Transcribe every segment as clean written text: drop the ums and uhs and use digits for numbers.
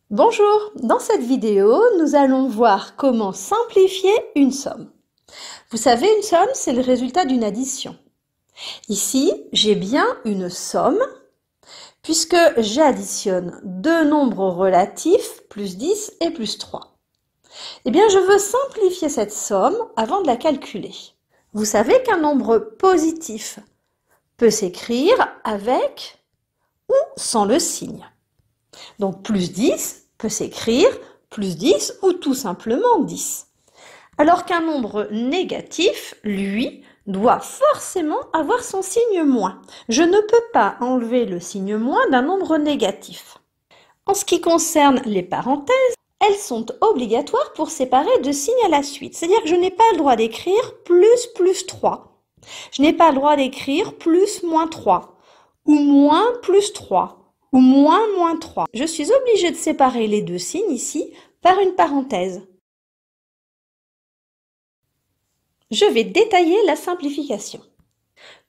Bonjour, dans cette vidéo, nous allons voir comment simplifier une somme. Vous savez, une somme, c'est le résultat d'une addition. Ici, j'ai bien une somme, puisque j'additionne deux nombres relatifs, plus 10 et plus 3. Eh bien, je veux simplifier cette somme avant de la calculer. Vous savez qu'un nombre positif peut s'écrire avec ou sans le signe. Donc plus 10 peut s'écrire plus 10 ou tout simplement 10. Alors qu'un nombre négatif, lui, doit forcément avoir son signe moins. Je ne peux pas enlever le signe moins d'un nombre négatif. En ce qui concerne les parenthèses, elles sont obligatoires pour séparer deux signes à la suite. C'est-à-dire que je n'ai pas le droit d'écrire plus 3. Je n'ai pas le droit d'écrire plus moins 3 ou moins plus 3. Ou moins 3. Je suis obligée de séparer les deux signes ici par une parenthèse. Je vais détailler la simplification.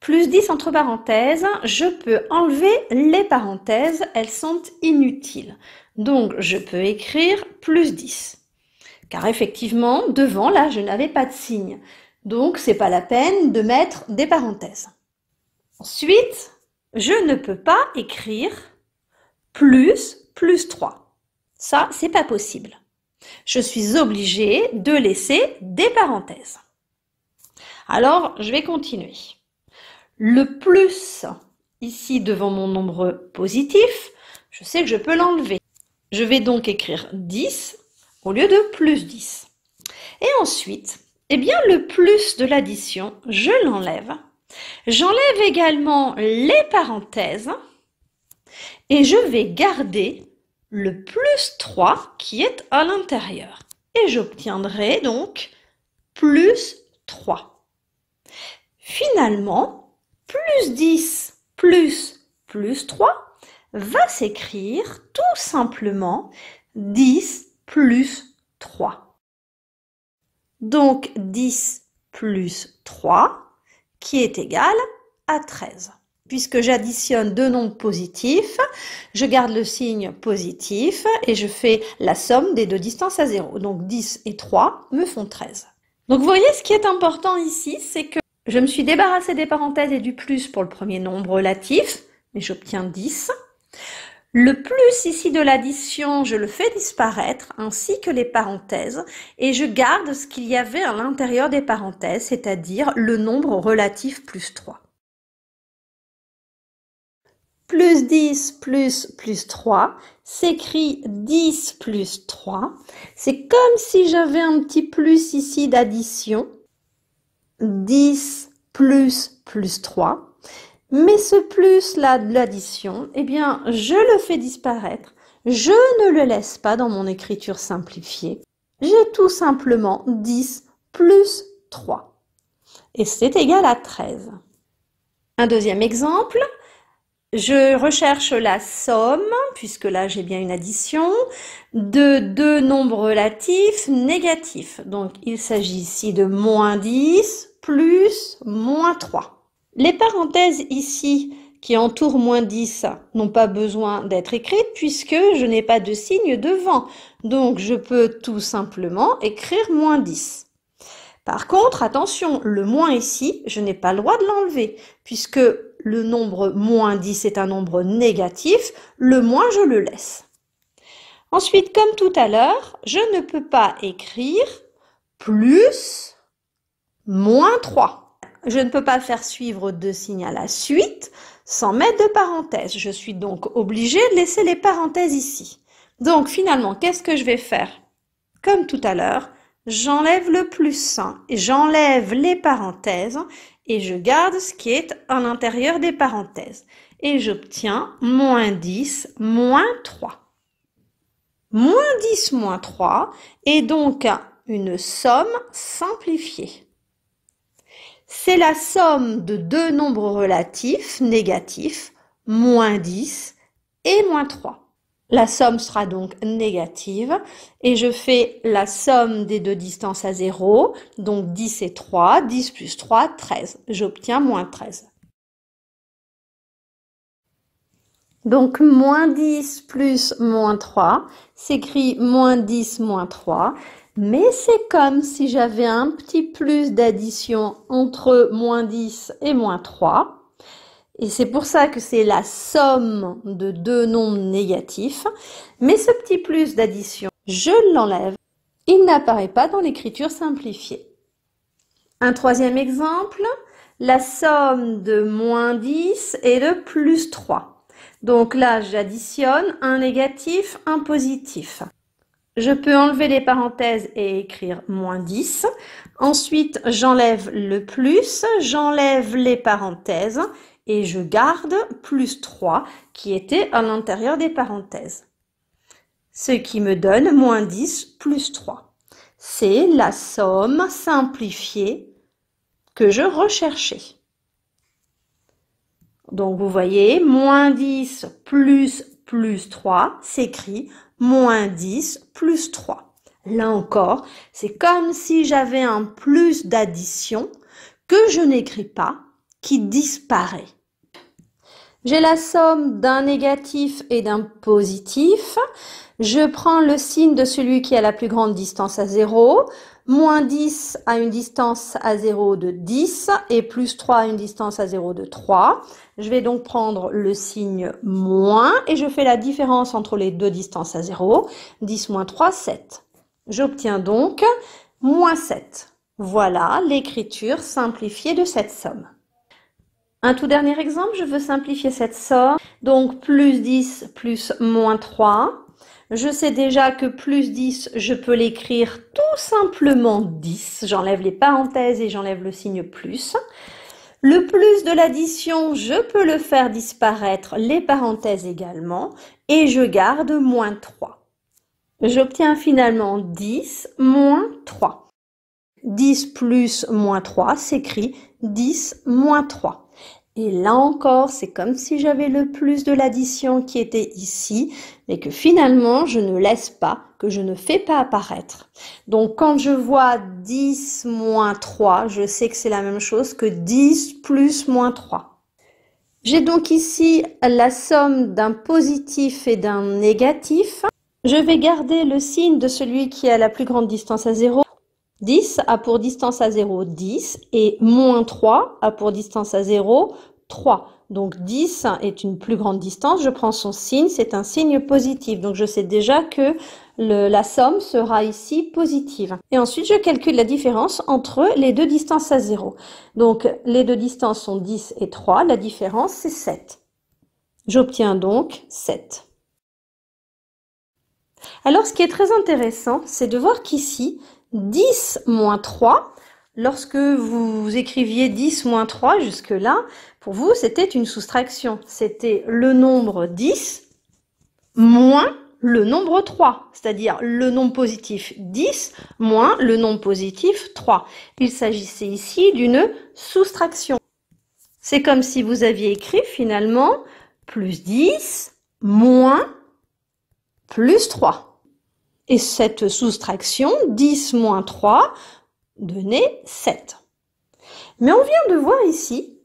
Plus 10 entre parenthèses, je peux enlever les parenthèses, elles sont inutiles. Donc je peux écrire plus 10. Car effectivement, devant là, je n'avais pas de signe. Donc c'est pas la peine de mettre des parenthèses. Ensuite, je ne peux pas écrire plus 3. Ça, c'est pas possible. Je suis obligée de laisser des parenthèses. Alors, je vais continuer. Le plus, ici devant mon nombre positif, je sais que je peux l'enlever. Je vais donc écrire 10 au lieu de plus 10. Et ensuite, eh bien, le plus de l'addition, je l'enlève. J'enlève également les parenthèses. Et je vais garder le plus 3 qui est à l'intérieur. Et j'obtiendrai donc plus 3. Finalement, plus 10 plus 3 va s'écrire tout simplement 10 plus 3. Donc 10 plus 3 qui est égal à 13. Puisque j'additionne deux nombres positifs, je garde le signe positif et je fais la somme des deux distances à 0. Donc 10 et 3 me font 13. Donc vous voyez, ce qui est important ici, c'est que je me suis débarrassée des parenthèses et du plus pour le premier nombre relatif, mais j'obtiens 10. Le plus ici de l'addition, je le fais disparaître, ainsi que les parenthèses, et je garde ce qu'il y avait à l'intérieur des parenthèses, c'est-à-dire le nombre relatif plus 3. Plus 10 plus 3 s'écrit 10 plus 3. C'est comme si j'avais un petit plus ici d'addition. 10 plus 3. Mais ce plus là de l'addition, eh bien, je le fais disparaître. Je ne le laisse pas dans mon écriture simplifiée. J'ai tout simplement 10 plus 3. Et c'est égal à 13. Un deuxième exemple. Je recherche la somme, puisque là j'ai bien une addition, de deux nombres relatifs négatifs. Donc il s'agit ici de moins 10 plus moins 3. Les parenthèses ici qui entourent moins 10 n'ont pas besoin d'être écrites puisque je n'ai pas de signe devant. Donc je peux tout simplement écrire moins 10. Par contre, attention, le moins ici, je n'ai pas le droit de l'enlever, puisque le nombre moins 10 est un nombre négatif, le moins je le laisse. Ensuite, comme tout à l'heure, je ne peux pas écrire plus moins 3. Je ne peux pas faire suivre deux signes à la suite sans mettre de parenthèses. Je suis donc obligée de laisser les parenthèses ici. Donc finalement, qu'est-ce que je vais faire? Comme tout à l'heure, j'enlève le plus 1 et j'enlève les parenthèses et je garde ce qui est à l'intérieur des parenthèses. Et j'obtiens moins 10, moins 3. Moins 10, moins 3 est donc une somme simplifiée. C'est la somme de deux nombres relatifs négatifs, moins 10 et moins 3. La somme sera donc négative et je fais la somme des deux distances à 0, donc 10 et 3, 10 plus 3, 13. J'obtiens moins 13. Donc, moins 10 plus moins 3 s'écrit moins 10 moins 3. Mais c'est comme si j'avais un petit plus d'addition entre moins 10 et moins 3. Et c'est pour ça que c'est la somme de deux nombres négatifs. Mais ce petit plus d'addition, je l'enlève. Il n'apparaît pas dans l'écriture simplifiée. Un troisième exemple, la somme de moins 10 et de plus 3. Donc là, j'additionne un négatif, un positif. Je peux enlever les parenthèses et écrire moins 10. Ensuite, j'enlève le plus, j'enlève les parenthèses et je garde plus 3 qui était à l'intérieur des parenthèses. Ce qui me donne moins 10 plus 3. C'est la somme simplifiée que je recherchais. Donc, vous voyez, moins 10 plus 3 s'écrit moins 10 plus 3. Là encore, c'est comme si j'avais un plus d'addition que je n'écris pas, qui disparaît. J'ai la somme d'un négatif et d'un positif. Je prends le signe de celui qui a la plus grande distance à 0. Moins 10 a une distance à 0 de 10 et plus 3 a une distance à 0 de 3. Je vais donc prendre le signe moins et je fais la différence entre les deux distances à 0. 10 moins 3, 7. J'obtiens donc moins 7. Voilà l'écriture simplifiée de cette somme. Un tout dernier exemple, je veux simplifier cette somme. Donc plus 10 plus moins 3. Je sais déjà que plus 10, je peux l'écrire tout simplement 10. J'enlève les parenthèses et j'enlève le signe plus. Le plus de l'addition, je peux le faire disparaître, les parenthèses également. Et je garde moins 3. J'obtiens finalement 10 moins 3. 10 plus moins 3 s'écrit 10 moins 3. Et là encore, c'est comme si j'avais le plus de l'addition qui était ici, mais que finalement, je ne laisse pas, que je ne fais pas apparaître. Donc, quand je vois 10 moins 3, je sais que c'est la même chose que 10 plus moins 3. J'ai donc ici la somme d'un positif et d'un négatif. Je vais garder le signe de celui qui a la plus grande distance à 0. 10 a pour distance à 0 10 et moins 3 a pour distance à 0 3. Donc 10 est une plus grande distance, je prends son signe, c'est un signe positif. Donc je sais déjà que la somme sera ici positive. Et ensuite je calcule la différence entre les deux distances à 0. Donc les deux distances sont 10 et 3, la différence c'est 7. J'obtiens donc 7. Alors ce qui est très intéressant, c'est de voir qu'ici, 10 moins 3, lorsque vous écriviez 10 moins 3 jusque-là, pour vous, c'était une soustraction. C'était le nombre 10 moins le nombre 3, c'est-à-dire le nombre positif 10 moins le nombre positif 3. Il s'agissait ici d'une soustraction. C'est comme si vous aviez écrit finalement plus 10 moins plus 3. Et cette soustraction, 10 moins 3, donnait 7. Mais on vient de voir ici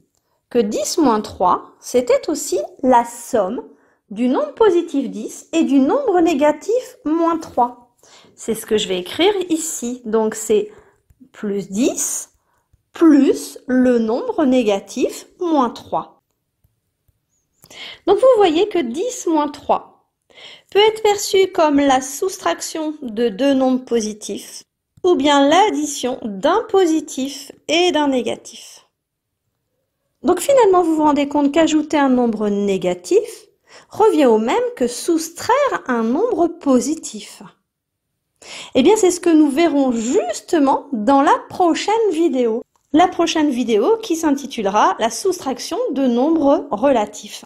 que 10 moins 3, c'était aussi la somme du nombre positif 10 et du nombre négatif moins 3. C'est ce que je vais écrire ici. Donc c'est plus 10 plus le nombre négatif moins 3. Donc vous voyez que 10 moins 3 peut être perçu comme la soustraction de deux nombres positifs ou bien l'addition d'un positif et d'un négatif. Donc finalement, vous vous rendez compte qu'ajouter un nombre négatif revient au même que soustraire un nombre positif. Eh bien, c'est ce que nous verrons justement dans la prochaine vidéo. La prochaine vidéo qui s'intitulera « La soustraction de nombres relatifs ».